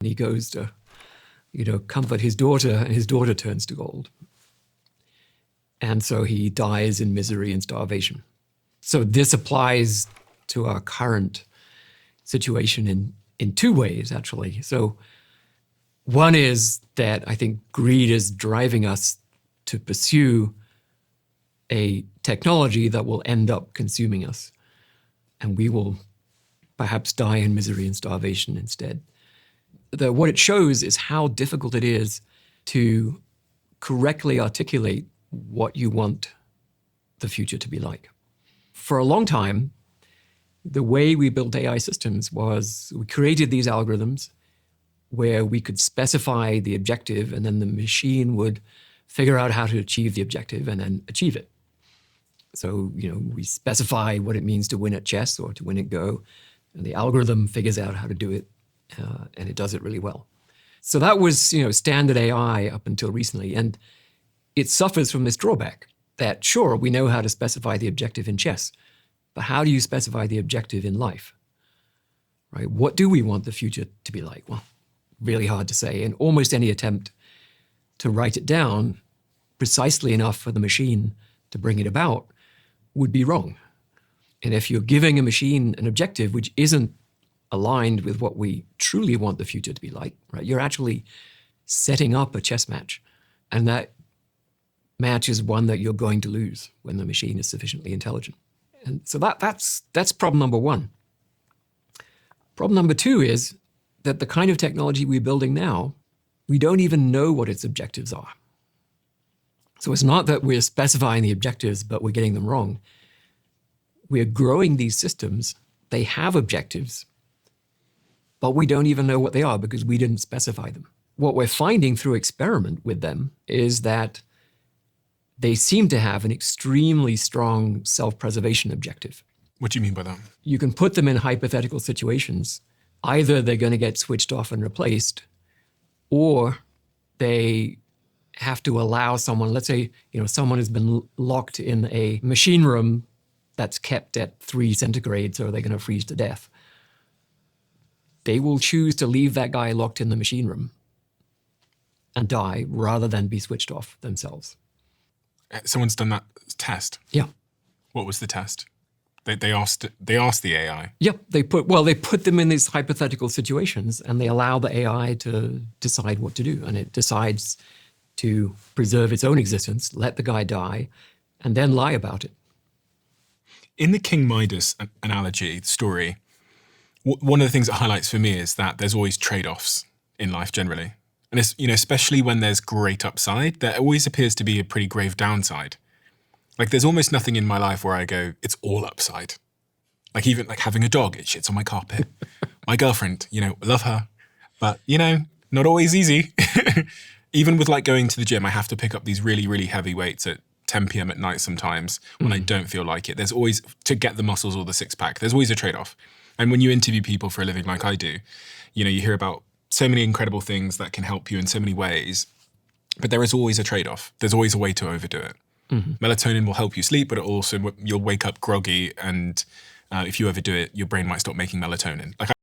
And he goes to, comfort his daughter, and his daughter turns to gold. And so he dies in misery and starvation. So this applies to our current situation in two ways, actually. So one is that I think greed is driving us to pursue a technology that will end up consuming us. And we will perhaps die in misery and starvation instead. What it shows is how difficult it is to correctly articulate what you want the future to be like. For a long time, the way we built AI systems was we created these algorithms where we could specify the objective, and then the machine would figure out how to achieve the objective and then achieve it. So, we specify what it means to win at chess or to win at Go, and the algorithm figures out how to do it, and it does it really well. So that was, standard AI up until recently, and it suffers from this drawback that, sure, we know how to specify the objective in chess, but how do you specify the objective in life, right? What do we want the future to be like? Well, really hard to say, and almost any attempt to write it down precisely enough for the machine to bring it about would be wrong. And if you're giving a machine an objective which isn't aligned with what we truly want the future to be like, right? You're actually setting up a chess match, and that match is one that you're going to lose when the machine is sufficiently intelligent. And so that's problem number one. Problem number two is that the kind of technology we're building now, we don't even know what its objectives are. So it's not that we're specifying the objectives, but we're getting them wrong. We're growing these systems, they have objectives, but we don't even know what they are because we didn't specify them. What we're finding through experiment with them is that they seem to have an extremely strong self-preservation objective. What do you mean by that? You can put them in hypothetical situations. Either they're going to get switched off and replaced, or they have to allow someone, let's say, someone has been locked in a machine room that's kept at 3 centigrade, so they're going to freeze to death. They will choose to leave that guy locked in the machine room and die rather than be switched off themselves. Someone's done that test? Yeah. What was the test? They asked the AI? Yep. They put them in these hypothetical situations, and they allow the AI to decide what to do. And it decides to preserve its own existence, let the guy die, and then lie about it. In the King Midas analogy story, one of the things that highlights for me is that there's always trade-offs in life generally. And it's, especially when there's great upside, there always appears to be a pretty grave downside. Like there's almost nothing in my life where I go, it's all upside. Like even like having a dog, it shits on my carpet. My girlfriend, love her, but not always easy. Even with like going to the gym, I have to pick up these really, really heavy weights at 10 p.m. at night sometimes when I don't feel like it. There's always, to get the muscles or the six pack, there's always a trade-off. And when you interview people for a living like I do, you hear about so many incredible things that can help you in so many ways, but there is always a trade-off. There's always a way to overdo it. Mm-hmm. Melatonin will help you sleep, but you'll wake up groggy, and if you overdo it, your brain might stop making melatonin. Like